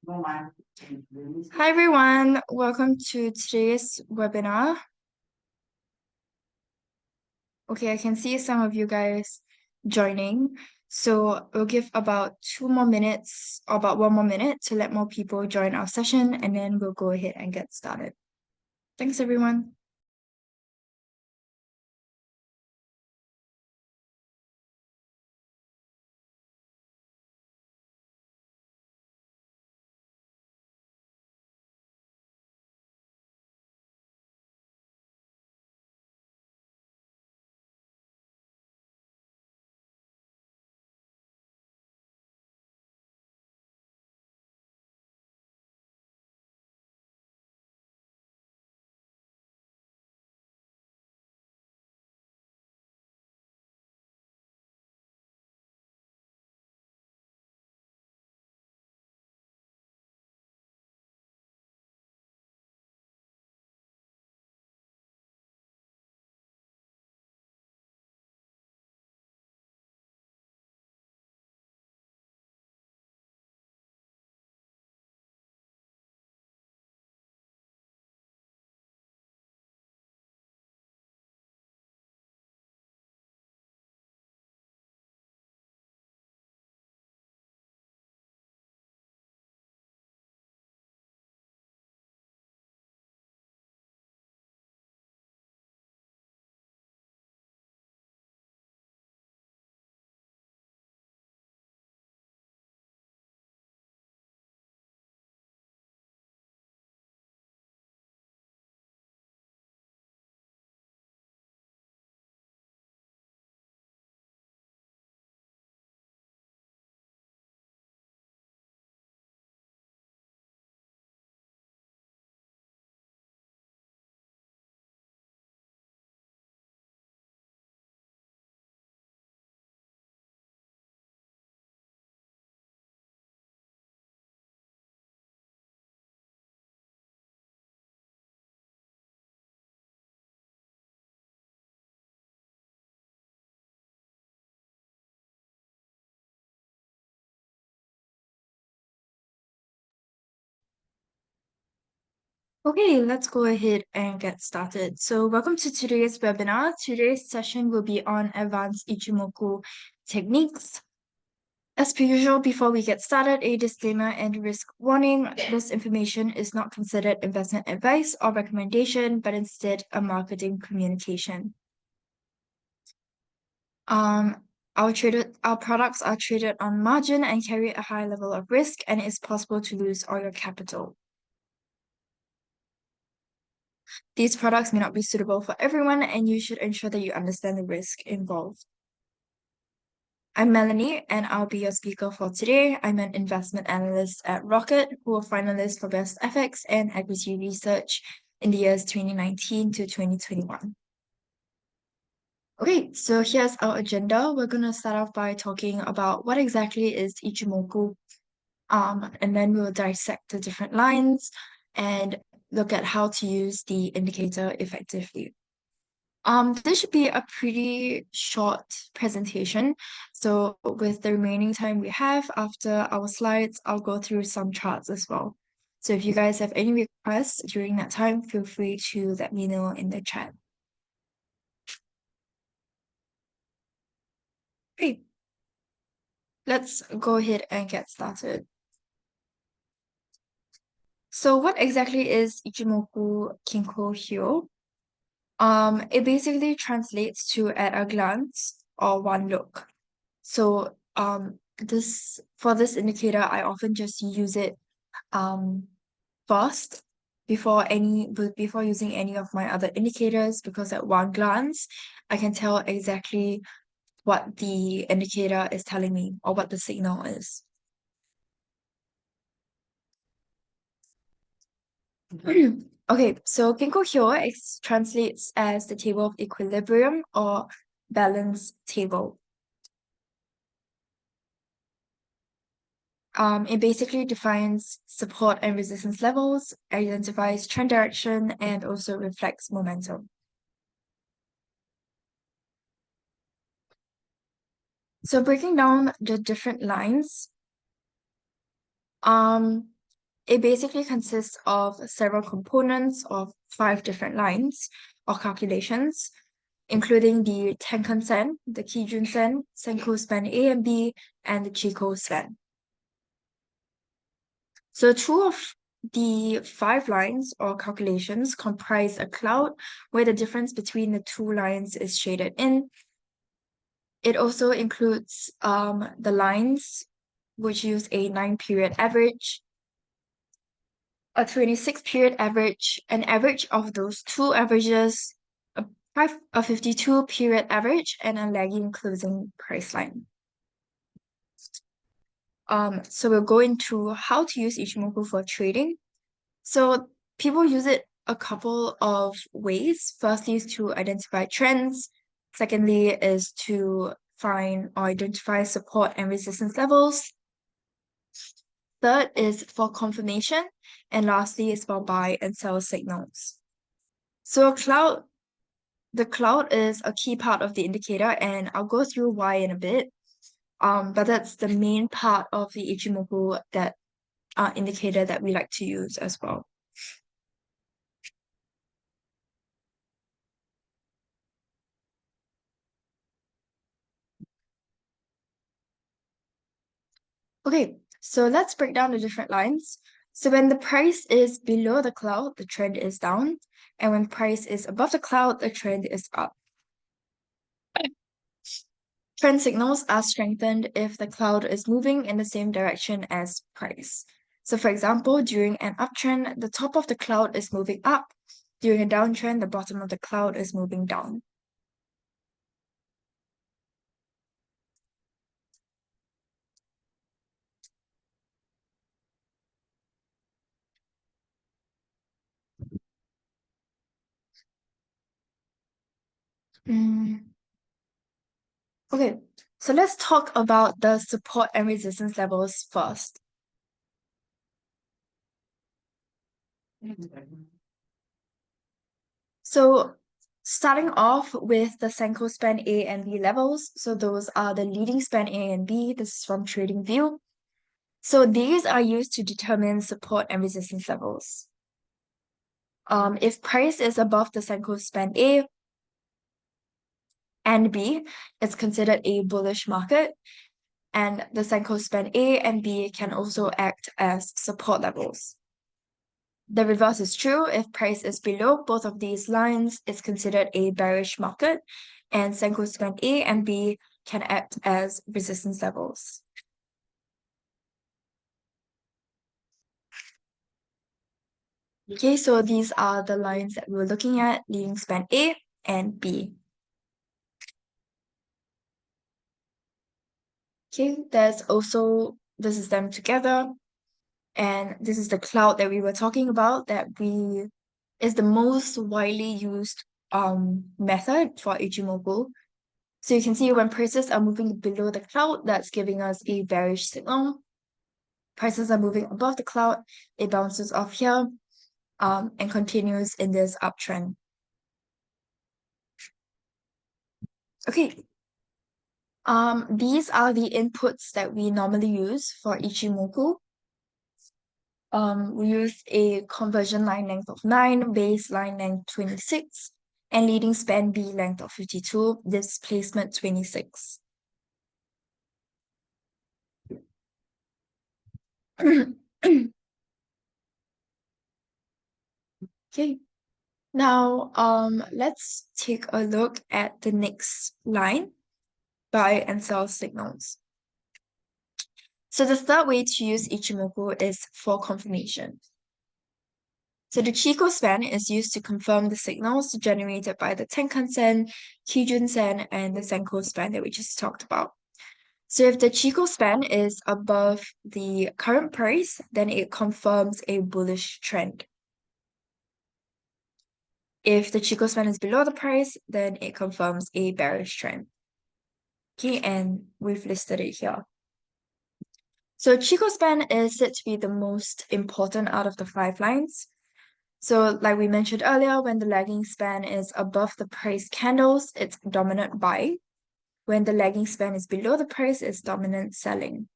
Hi everyone, welcome to today's webinar. Okay, I can see some of you guys joining. So we'll give about 2 more minutes, about 1 more minute to let more people join our session, and then we'll go ahead and get started. Thanks everyone. Okay, let's go ahead and get started. So welcome to today's webinar. Today's session will be on advanced Ichimoku techniques. As per usual, before we get started, a disclaimer and risk warning. This information is not considered investment advice or recommendation, but instead a marketing communication. Our products are traded on margin and carry a high level of risk, and it's possible to lose all your capital. These products may not be suitable for everyone, and you should ensure that you understand the risk involved. I'm Melanie, and I'll be your speaker for today. I'm an investment analyst at Rocket, who are finalists for Best FX and Equity Research in the years 2019 to 2021. Okay, so here's our agenda. We're going to start off by talking about what exactly is Ichimoku, and then we'll dissect the different lines and look at how to use the indicator effectively. This should be a pretty short presentation. So with the remaining time we have after our slides, I'll go through some charts as well. So if you guys have any requests during that time, feel free to let me know in the chat. Okay, let's go ahead and get started. So what exactly is Ichimoku Kinko Hyo? It basically translates to at a glance or one look. So for this indicator, I often just use it first before using any of my other indicators, because at one glance I can tell exactly what the indicator is telling me or what the signal is. Okay, so Kinko Hyo translates as the table of equilibrium or balance table. It basically defines support and resistance levels, identifies trend direction, and also reflects momentum. So breaking down the different lines, It basically consists of several components of 5 different lines or calculations, including the Tenkan-sen, the Kijun-sen, Senko-span A and B, and the Chikou-span. So 2 of the 5 lines or calculations comprise a cloud where the difference between the 2 lines is shaded in. It also includes the lines which use a 9-period average, a 26-period average, an average of those 2 averages, a 52-period average, and a lagging closing price line. So we'll go into how to use Ichimoku for trading. So people use it a couple of ways. Firstly is to identify trends. Secondly is to find or identify support and resistance levels. Third is for confirmation. And lastly is for buy and sell signals. So the cloud is a key part of the indicator, and I'll go through why in a bit. But that's the main part of the Ichimoku indicator that we like to use as well. Okay, so let's break down the different lines. So when the price is below the cloud, the trend is down. And when price is above the cloud, the trend is up. Trend signals are strengthened if the cloud is moving in the same direction as price. So for example, during an uptrend, the top of the cloud is moving up. During a downtrend, the bottom of the cloud is moving down. Okay, so let's talk about the support and resistance levels first. So starting off with the Senko span A and B levels. So those are the leading span A and B. This is from TradingView. So these are used to determine support and resistance levels. If price is above the Senko span A and B, it's considered a bullish market. And the Senko span A and B can also act as support levels. The reverse is true. If price is below both of these lines, it's considered a bearish market, and Senko span A and B can act as resistance levels. Okay, so these are the lines that we're looking at, leading span A and B. Okay, this is them together, and this is the cloud that we were talking about is the most widely used method for Ichimoku. So you can see when prices are moving below the cloud, that's giving us a bearish signal. Prices are moving above the cloud, it bounces off here and continues in this uptrend. Okay. These are the inputs that we normally use for Ichimoku. We use a conversion line length of 9, base line length 26, and leading span B length of 52, displacement 26. Okay, now let's take a look at the next line, buy and sell signals. So the third way to use Ichimoku is for confirmation. So the Chikou span is used to confirm the signals generated by the Tenkan-sen, Kijun-sen, and the Senko span that we just talked about. So if the Chikou span is above the current price, then it confirms a bullish trend. If the Chikou span is below the price, then it confirms a bearish trend. Okay, and we've listed it here. So Chikou span is said to be the most important out of the 5 lines. So like we mentioned earlier, when the lagging span is above the price candles, it's dominant buy. When the lagging span is below the price, it's dominant selling.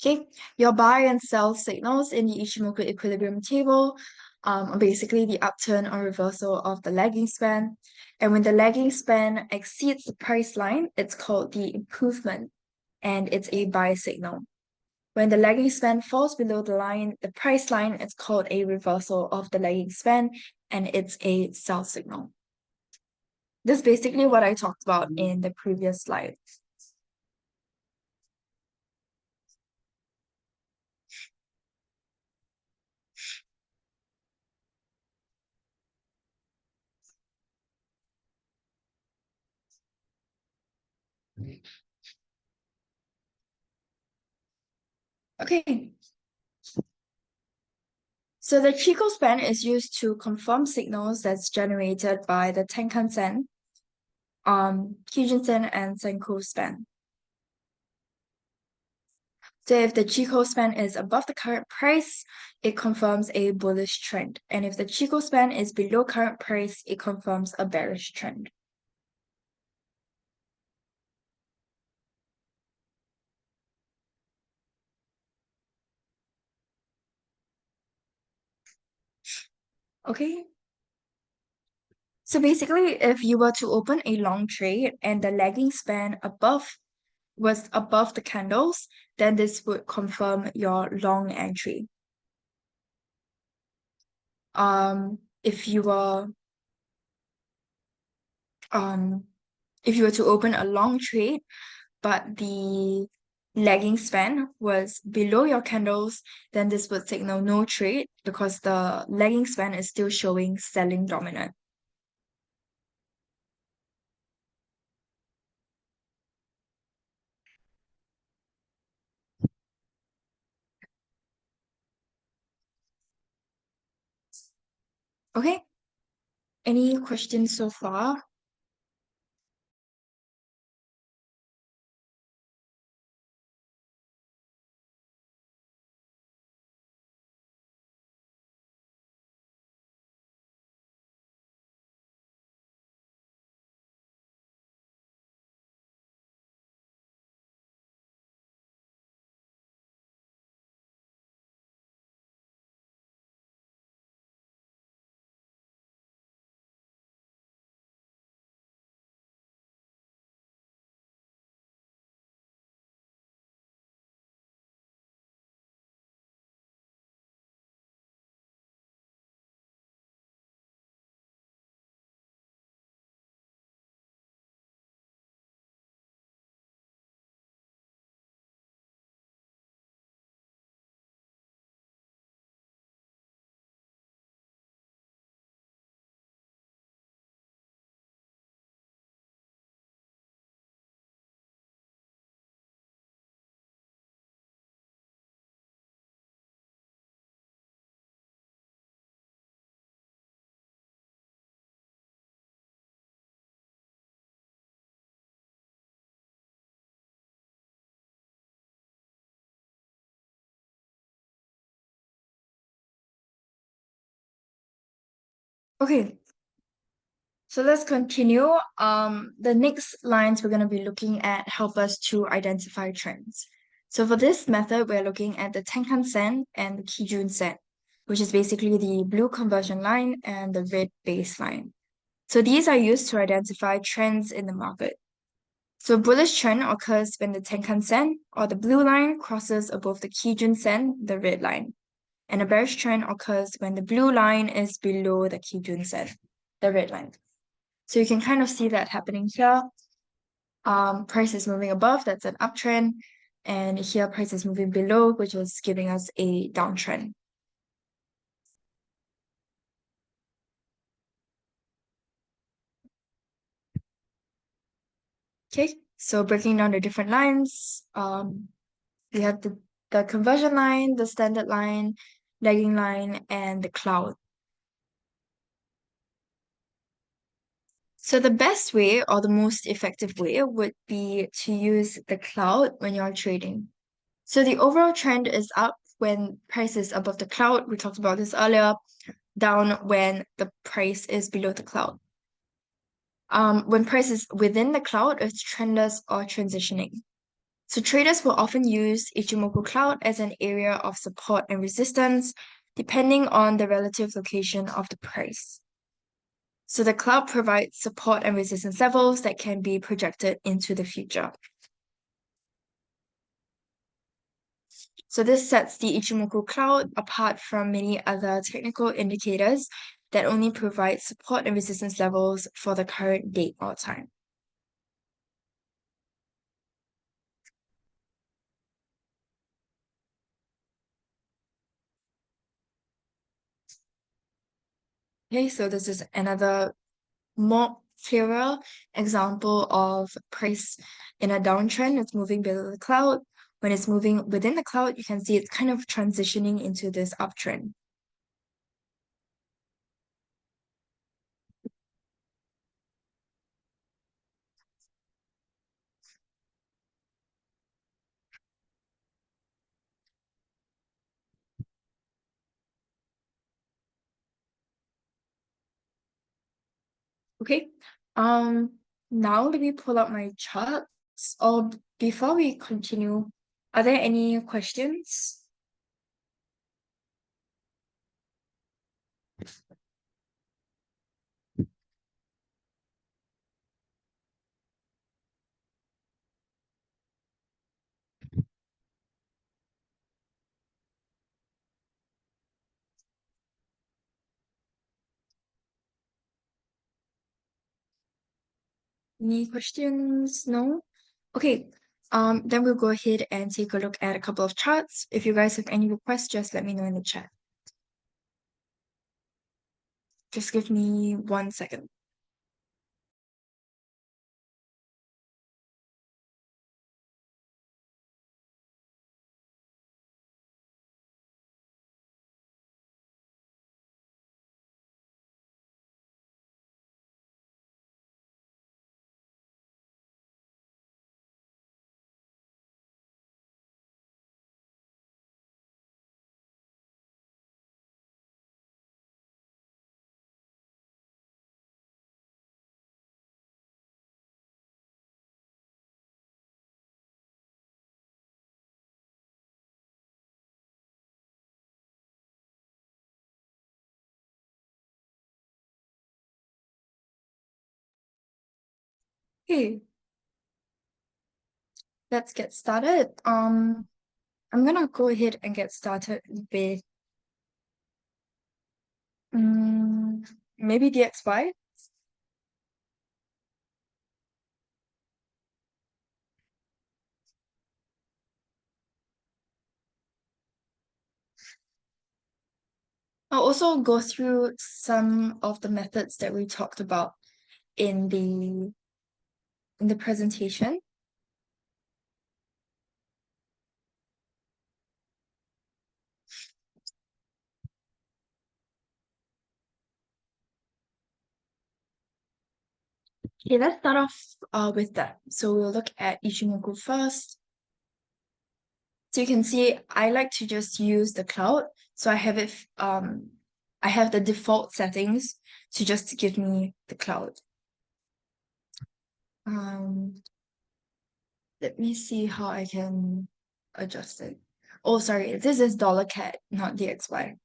Okay, your buy and sell signals in the Ichimoku equilibrium table are basically the upturn or reversal of the lagging span. And when the lagging span exceeds the price line, it's called the improvement, and it's a buy signal. When the lagging span falls below the line, the price line, it's called a reversal of the lagging span, and it's a sell signal. This is basically what I talked about in the previous slide. Okay, so the Chico span is used to confirm signals that's generated by the Tenkan-sen, Kijun-sen, and Senko span. So if the Chico span is above the current price, it confirms a bullish trend. And if the Chico span is below current price, it confirms a bearish trend. Okay. So basically, if you were to open a long trade and the lagging span was above the candles, then this would confirm your long entry. If you were um if you were to open a long trade, but the lagging span was below your candles, then this would signal no trade because the lagging span is still showing selling dominant. Okay, any questions so far? Okay, so let's continue. The next lines we're going to be looking at help us to identify trends. So for this method, we're looking at the Tenkan-sen and the Kijun-sen, which is basically the blue conversion line and the red baseline. So these are used to identify trends in the market. So a bullish trend occurs when the Tenkan-sen or the blue line crosses above the Kijun-sen, the red line. And a bearish trend occurs when the blue line is below the Kijun-sen, the red line. So you can kind of see that happening here. Price is moving above, that's an uptrend. And here price is moving below, which is giving us a downtrend. Okay, so breaking down the different lines, we have the conversion line, the standard line, lagging line, and the cloud. So the best way or the most effective way would be to use the cloud when you're trading. So the overall trend is up when price is above the cloud. We talked about this earlier. Down when the price is below the cloud. When price is within the cloud, it's trendless or transitioning. So traders will often use Ichimoku Cloud as an area of support and resistance, depending on the relative location of the price. So the cloud provides support and resistance levels that can be projected into the future. So this sets the Ichimoku cloud apart from many other technical indicators that only provide support and resistance levels for the current date or time. Okay, so this is another more clearer example of price in a downtrend. It's moving below the cloud. When it's moving within the cloud, you can see it's kind of transitioning into this uptrend. Okay. Um, Now let me pull up my charts. Or before we continue, are there any questions? Any questions? No? Okay. Then we'll go ahead and take a look at a couple of charts. If you guys have any requests, just let me know in the chat. Just give me 1 second. Okay, let's get started. I'm gonna go ahead and get started with um, maybe DXY. I'll also go through some of the methods that we talked about in the presentation. Okay, let's start off with that. So we'll look at Ichimoku first. So you can see I like to just use the cloud. So I have the default settings to just give me the cloud. Um Let me see how I can adjust it. Oh, sorry, this is dollar cat, not DXY.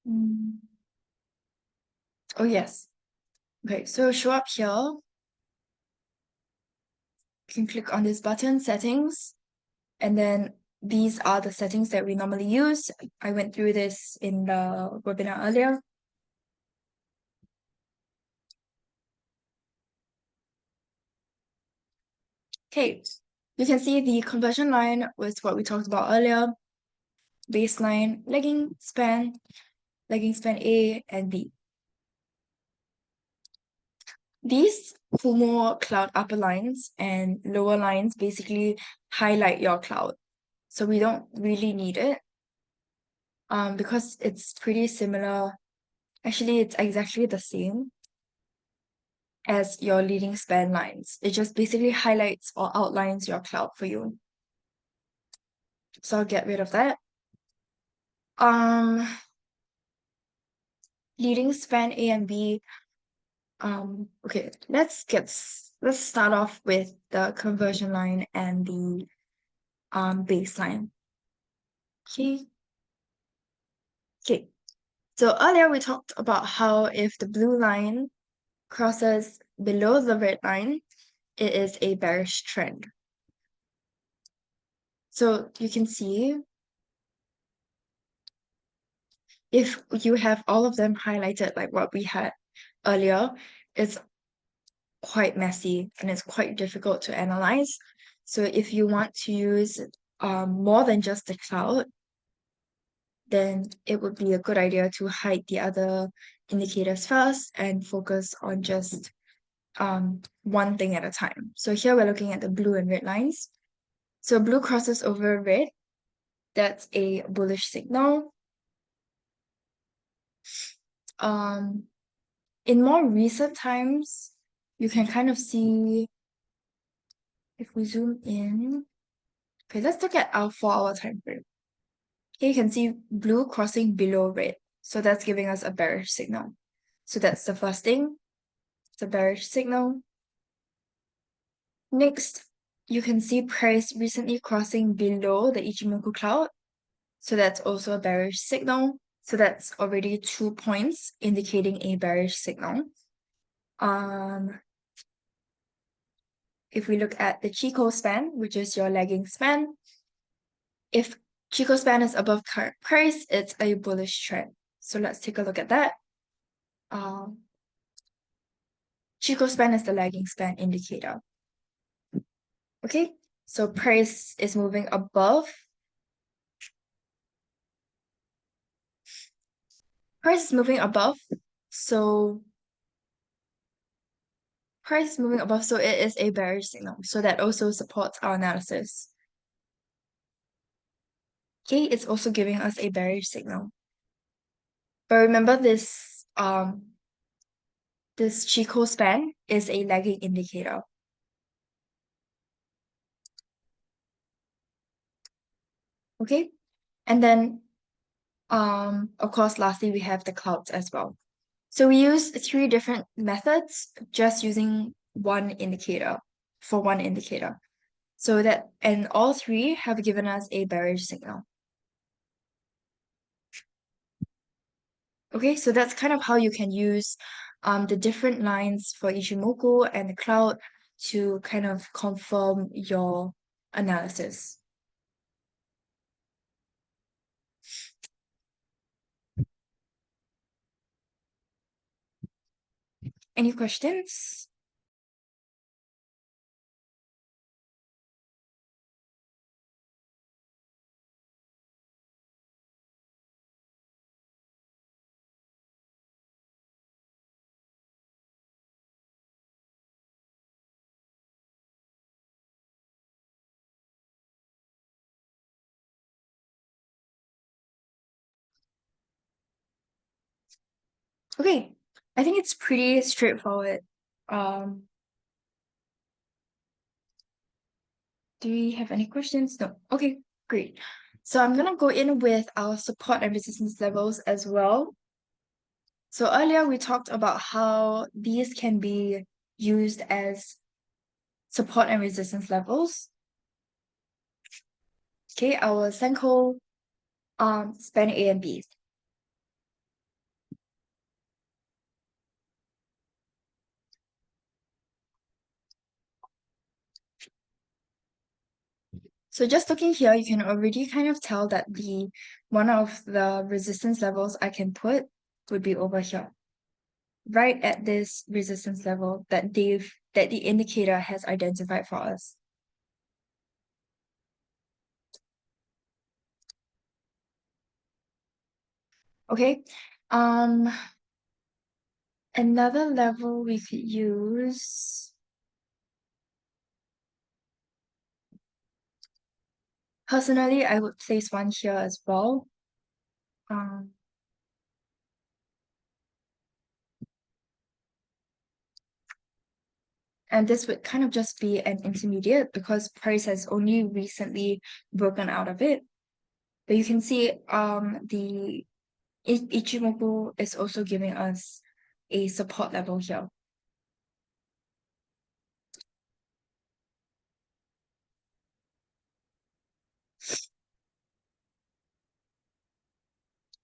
Mm. Oh, yes. Okay, so show up here. You can click on this button, settings, and then these are the settings that we normally use. I went through this in the webinar earlier. Okay, you can see the conversion line was what we talked about earlier. Baseline, lagging span A and B. These Kumo cloud upper lines and lower lines basically highlight your cloud. So we don't really need it because it's pretty similar. Actually, it's exactly the same as your leading span lines. It just basically highlights or outlines your cloud for you. So I'll get rid of that. Um, Leading span A and B. Okay, let's start off with the conversion line and the baseline. Okay. Okay. So earlier we talked about how if the blue line crosses below the red line, it is a bearish trend. So you can see if you have all of them highlighted like what we had earlier, it's quite messy and it's quite difficult to analyze. So if you want to use more than just the cloud, then it would be a good idea to hide the other indicators first and focus on just one thing at a time. So here we're looking at the blue and red lines. So blue crosses over red, that's a bullish signal. In more recent times, you can kind of see if we zoom in. Okay, let's look at our 4-hour time frame. Here you can see blue crossing below red. So that's giving us a bearish signal. So that's the first thing. It's a bearish signal. Next, you can see price recently crossing below the Ichimoku cloud. So that's also a bearish signal. So that's already 2 points indicating a bearish signal. If we look at the Chico span, which is your lagging span, if Chico span is above current price, it's a bullish trend. So let's take a look at that. Chico span is the lagging span indicator. Okay, so price is moving above. Price is moving above, so price is moving above, so it is a bearish signal. So that also supports our analysis. Okay, it's also giving us a bearish signal. But remember this Chico span is a lagging indicator. Okay, and then of course, lastly, we have the clouds as well. So we use 3 different methods just using one indicator for one indicator. So that, and all 3 have given us a bearish signal. Okay, so that's kind of how you can use the different lines for Ichimoku and the cloud to kind of confirm your analysis. Any questions? Okay, I think it's pretty straightforward. Do we have any questions? No. Okay, great. So I'm gonna go in with our support and resistance levels as well. So earlier we talked about how these can be used as support and resistance levels. Okay, our Senko span A and B. So just looking here, you can already kind of tell that the one of the resistance levels I can put would be over here, right at this resistance level that the indicator has identified for us. Okay. Another level we could use. Personally, I would place one here as well. Um, and this would kind of just be an intermediate because price has only recently broken out of it. But you can see the Ichimoku is also giving us a support level here.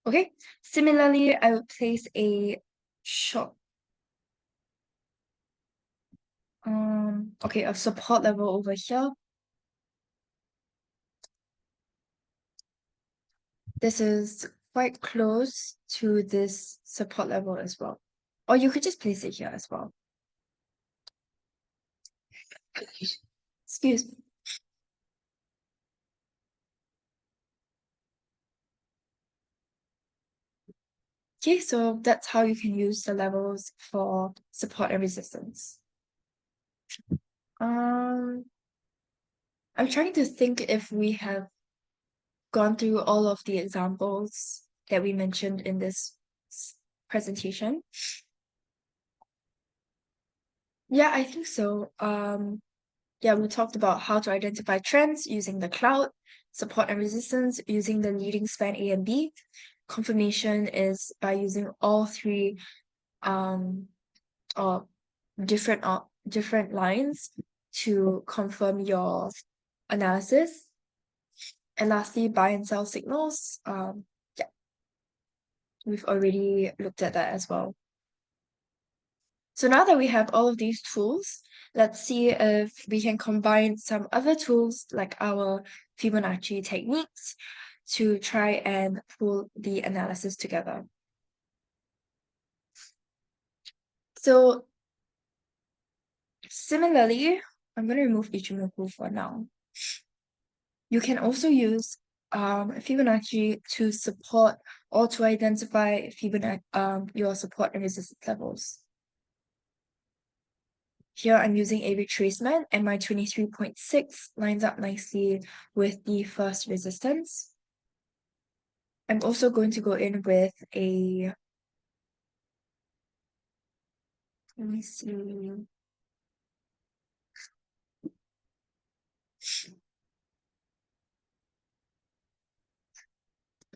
Okay. Similarly, I would place a short, okay, a support level over here. This is quite close to this support level as well. Or you could just place it here as well. Excuse me. Okay, so that's how you can use the levels for support and resistance. Um, I'm trying to think if we have gone through all of the examples that we mentioned in this presentation. Yeah, I think so. Yeah, we talked about how to identify trends using the cloud, support and resistance using the leading span A and B. Confirmation is by using all three um or different lines to confirm your analysis. And lastly, buy and sell signals. Yeah, we've already looked at that as well. So now that we have all of these tools, let's see if we can combine some other tools like our Fibonacci techniques to try and pull the analysis together. So similarly, I'm going to remove Ichimoku for now. You can also use Fibonacci to support or to identify your support and resistance levels. Here I'm using a retracement and my 23.6 lines up nicely with the first resistance. I'm also going to go in with a, let me see.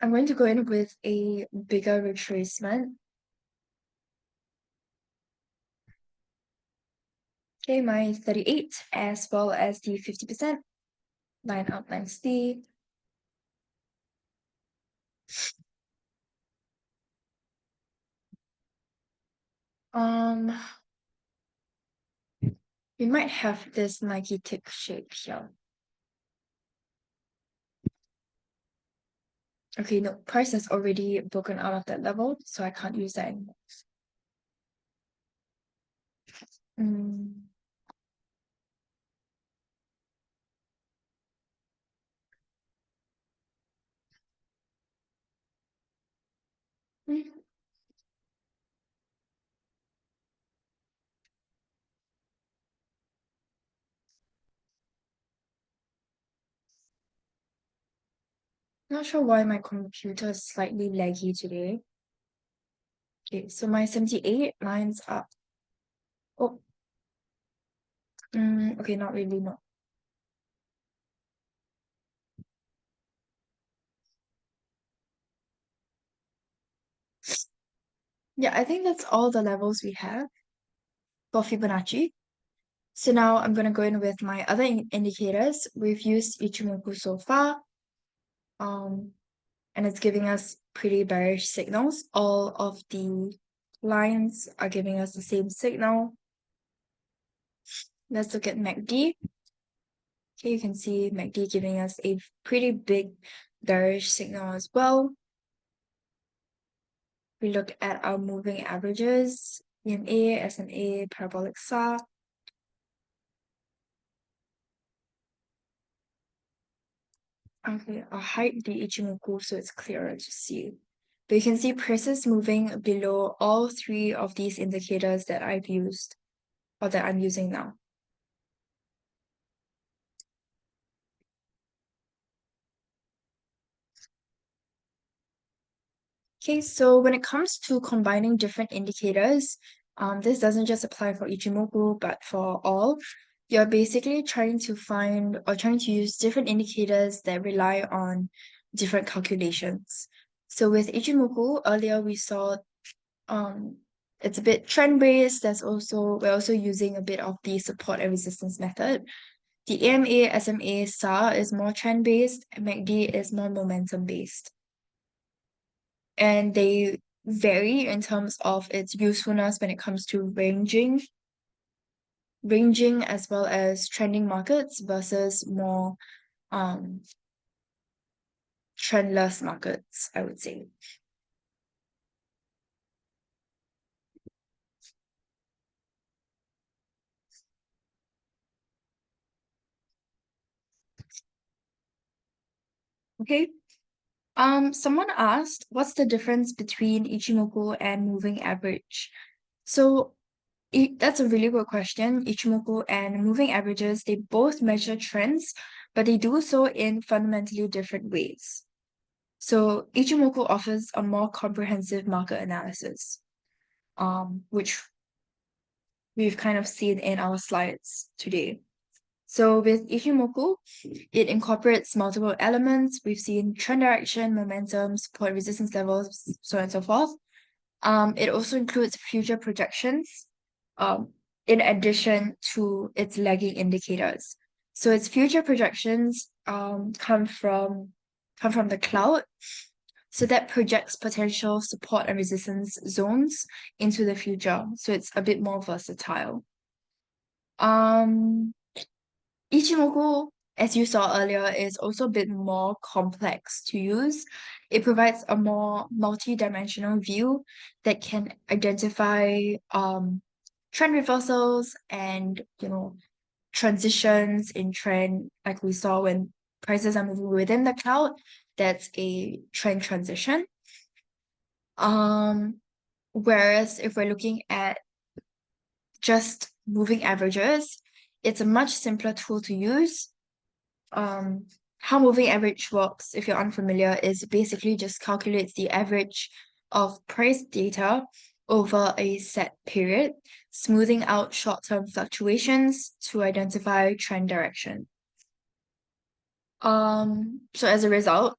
I'm going to go in with a bigger retracement. Okay, my 38 as well as the 50% line up nicely. Um, we might have this Nike tick shape here. Okay, no, price has already broken out of that level, so I can't use that anymore. Mm. Mm. Not sure why my computer is slightly laggy today. Okay, so my 78 lines up. Oh, okay, not really, no. Yeah, I think that's all the levels we have for Fibonacci. So now I'm going to go in with my other indicators. We've used Ichimoku so far, and it's giving us pretty bearish signals. All of the lines are giving us the same signal. Let's look at MACD. Okay, you can see MACD giving us a pretty big bearish signal as well. We look at our moving averages, EMA, SMA, parabolic saw. Okay, I'll hide the Ichimoku so it's clearer to see. But you can see prices moving below all three of these indicators that I've used or that I'm using now. Okay, so when it comes to combining different indicators, this doesn't just apply for Ichimoku, but for all. You're basically trying to find or trying to use different indicators that rely on different calculations. So with Ichimoku, earlier we saw um it's a bit trend-based. We're also using a bit of the support and resistance method. The AMA, SMA, SAR is more trend-based, and MACD is more momentum-based. and they vary in terms of its usefulness when it comes to ranging as well as trending markets versus more um trendless markets, I would say. Okay. Someone asked, what's the difference between Ichimoku and moving average? So that's a really good question. Ichimoku and moving averages, they both measure trends, but they do so in fundamentally different ways. So Ichimoku offers a more comprehensive market analysis, which we've kind of seen in our slides today. So with Ichimoku, it incorporates multiple elements. We've seen trend direction, momentum, support, resistance levels, so on and so forth. It also includes future projections, um, in addition to its lagging indicators. So its future projections come from the cloud. So that projects potential support and resistance zones into the future. So it's a bit more versatile. Um, Ichimoku, as you saw earlier, is also a bit more complex to use. It provides a more multi-dimensional view that can identify trend reversals and transitions in trend, like we saw when prices are moving within the cloud. That's a trend transition. Um, Whereas if we're looking at just moving averages, it's a much simpler tool to use. um how moving average works, if you're unfamiliar, is basically just calculates the average of price data over a set period, smoothing out short-term fluctuations to identify trend direction. So as a result,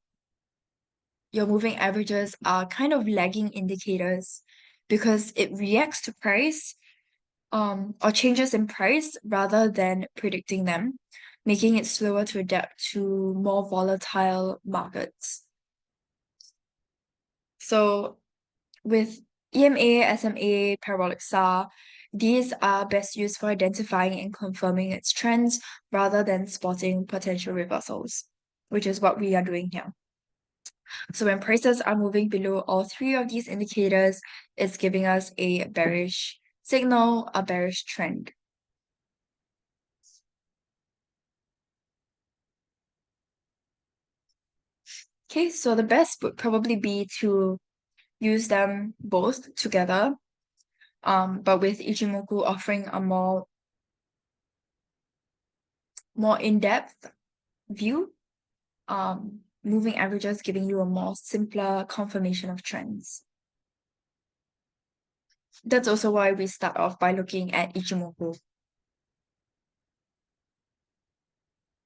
your moving averages are kind of lagging indicators because it reacts to price or changes in price rather than predicting them, making it slower to adapt to more volatile markets. So with EMA, SMA, parabolic SAR, these are best used for identifying and confirming its trends rather than spotting potential reversals, which is what we are doing here. So when prices are moving below all three of these indicators, it's giving us a bearish signal, a bearish trend. Okay, so the best would probably be to use them both together, but with Ichimoku offering a more in-depth view, moving averages giving you a more simpler confirmation of trends. That's also why we start off by looking at Ichimoku.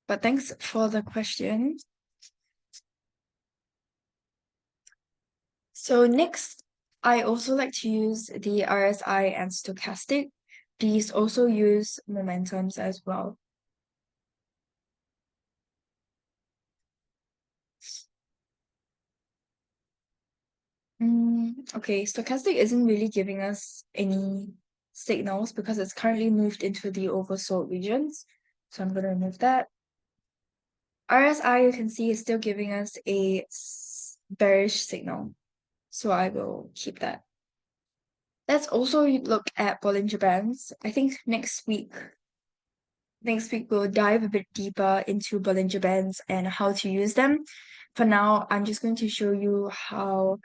But thanks for the question. So next, I also like to use the RSI and stochastic. These also use momentums as well. Okay, stochastic isn't really giving us any signals because it's currently moved into the oversold regions. So I'm going to remove that. RSI, you can see, is still giving us a bearish signal. So I will keep that. Let's also look at Bollinger Bands. I think next week we'll dive a bit deeper into Bollinger Bands and how to use them. For now, I'm just going to show you how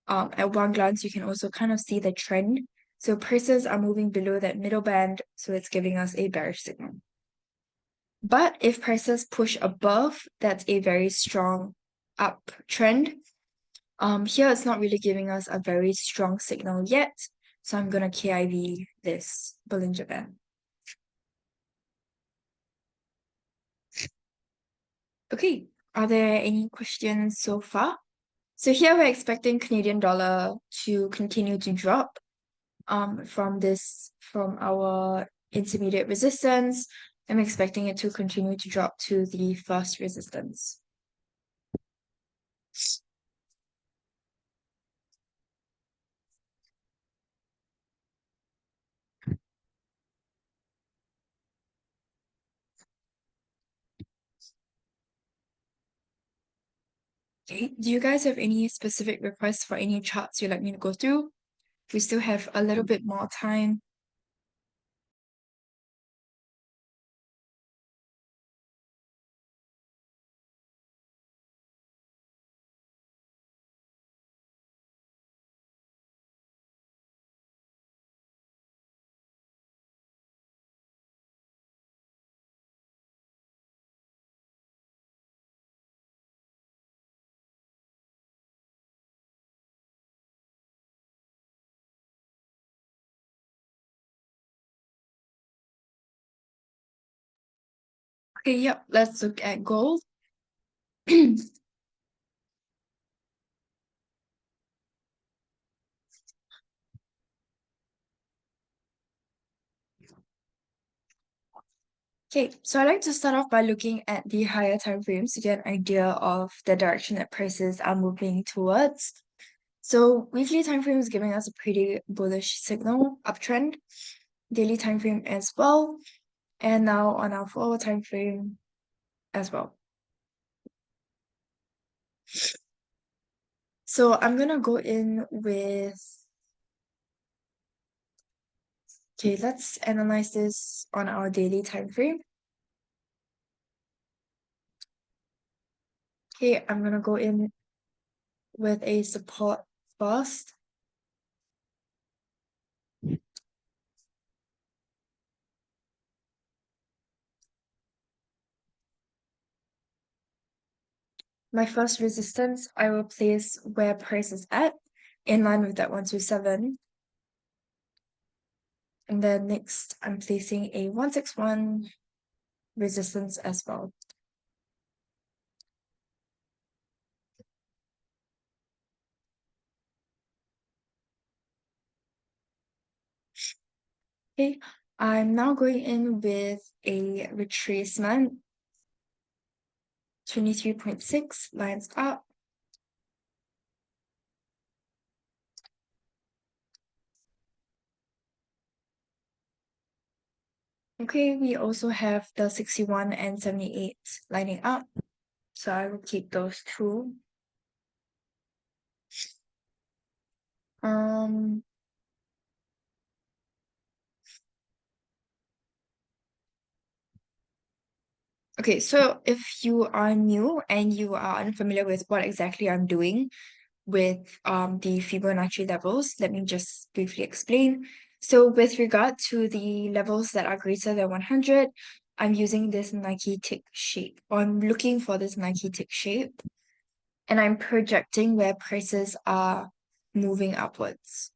at one glance, you can also kind of see the trend. So prices are moving below that middle band, so it's giving us a bearish signal. But if prices push above, that's a very strong uptrend. Here it's not really giving us a very strong signal yet, so I'm gonna KIV this Bollinger Band. Okay, are there any questions so far? So here we're expecting Canadian dollar to continue to drop from our intermediate resistance. I'm expecting it to continue to drop to the first resistance. Okay, do you guys have any specific requests for any charts you'd like me to go through? We still have a little bit more time. Okay, yep, let's look at gold. Okay, so I like to start off by looking at the higher time frames to get an idea of the direction that prices are moving towards. So weekly time frame is giving us a pretty bullish signal, uptrend, daily time frame as well, and now on our 4-hour time frame as well. So I'm gonna go in with, okay, let's analyze this on our daily time frame. Okay, I'm gonna go in with a support first. My first resistance, I will place where price is at, in line with that 127. And then next, I'm placing a 161 resistance as well. Okay, I'm now going in with a retracement, 23.6 lines up. Okay, we also have the 61 and 78 lining up. So I will keep those two. Um, okay, so if you are new and you are unfamiliar with what exactly I'm doing with the Fibonacci levels, let me just briefly explain. So with regard to the levels that are greater than 100, I'm using this Nike tick shape, or I'm looking for this Nike tick shape, and I'm projecting where prices are moving upwards.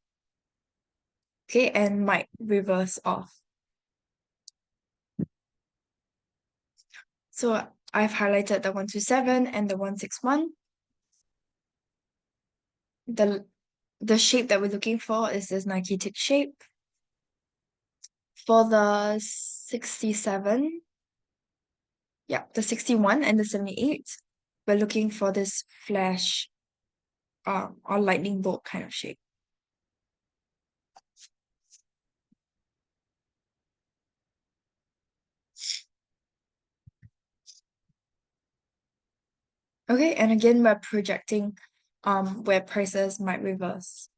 Okay, and might reverse off. So I've highlighted the 127 and the 161. The shape that we're looking for is this Nike tick shape. For the 67, yeah, the 61 and the 78, we're looking for this flash or lightning bolt kind of shape. Okay, and again, we're projecting where prices might reverse.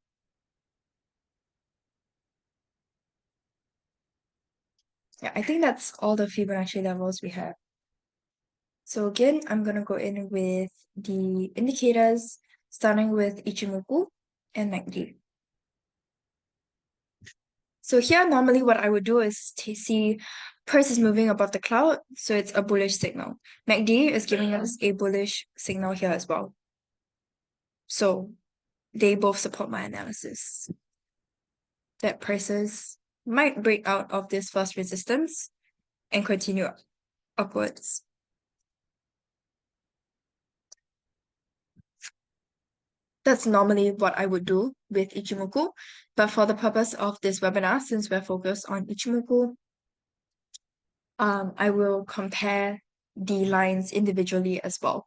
Yeah, I think that's all the Fibonacci levels we have. So again, I'm going to go in with the indicators, starting with Ichimoku and MACD. So here, normally what I would do is to see price is moving above the cloud, so it's a bullish signal. MACD is giving us a bullish signal here as well. So they both support my analysis that prices might break out of this first resistance and continue upwards. That's normally what I would do with Ichimoku, but for the purpose of this webinar, since we're focused on Ichimoku, I will compare the lines individually as well.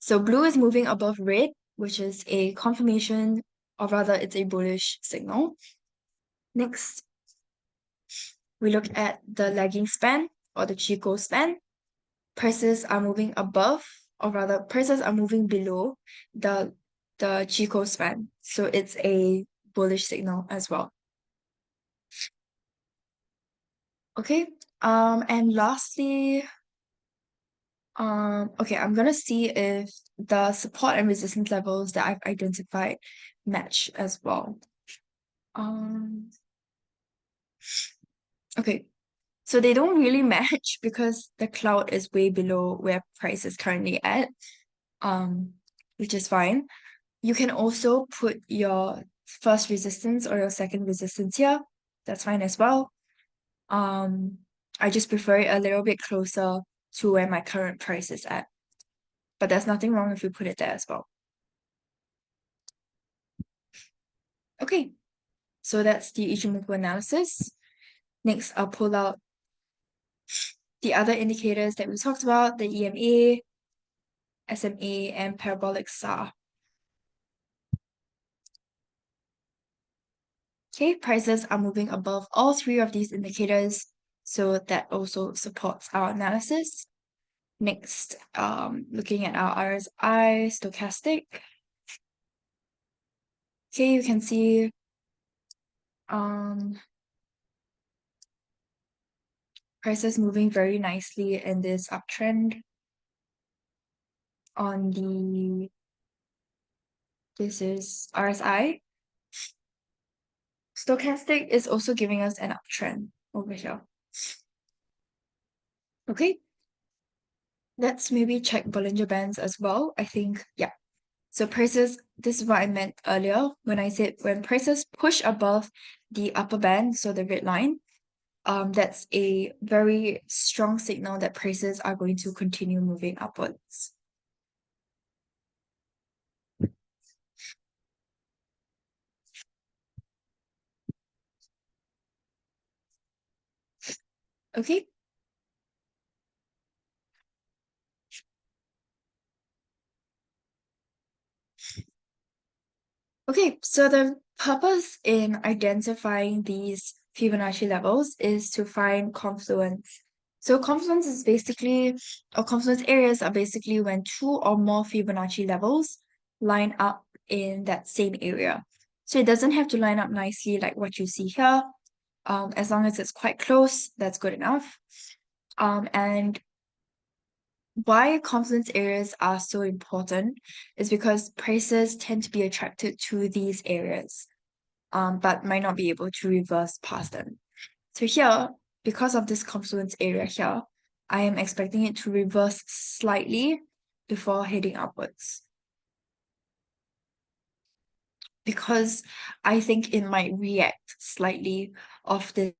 So blue is moving above red, which is a confirmation, or rather it's a bullish signal. Next, we look at the lagging span or the Chico span. Prices are moving above or rather prices are moving below the Chico span. So it's a bullish signal as well. Okay. And lastly, okay, I'm gonna see if the support and resistance levels that I've identified match as well. Um, okay, so they don't really match because the cloud is way below where price is currently at, um, which is fine. You can also put your first resistance or your second resistance here. That's fine as well. Um, I just prefer it a little bit closer to where my current price is at. But there's nothing wrong if you put it there as well. Okay, so that's the Ichimoku analysis. Next, I'll pull out the other indicators that we talked about, the EMA, SMA, and parabolic SAR. Okay, prices are moving above all three of these indicators, so that also supports our analysis. Next, looking at our RSI stochastic. Okay, you can see um, prices moving very nicely in this uptrend on this is RSI. Stochastic is also giving us an uptrend over here. Okay, let's maybe check Bollinger Bands as well. I think, yeah. So prices, this is what I meant earlier when I said when prices push above the upper band, so the red line, that's a very strong signal that prices are going to continue moving upwards. Okay, okay, so the purpose in identifying these Fibonacci levels is to find confluence. So confluence is basically, or confluence areas are basically when two or more Fibonacci levels line up in that same area. So it doesn't have to line up nicely like what you see here. As long as it's quite close, that's good enough. And why confluence areas are so important is because prices tend to be attracted to these areas, but might not be able to reverse past them. So here, because of this confluence area here, I am expecting it to reverse slightly before heading upwards. Because I think it might react slightly off this.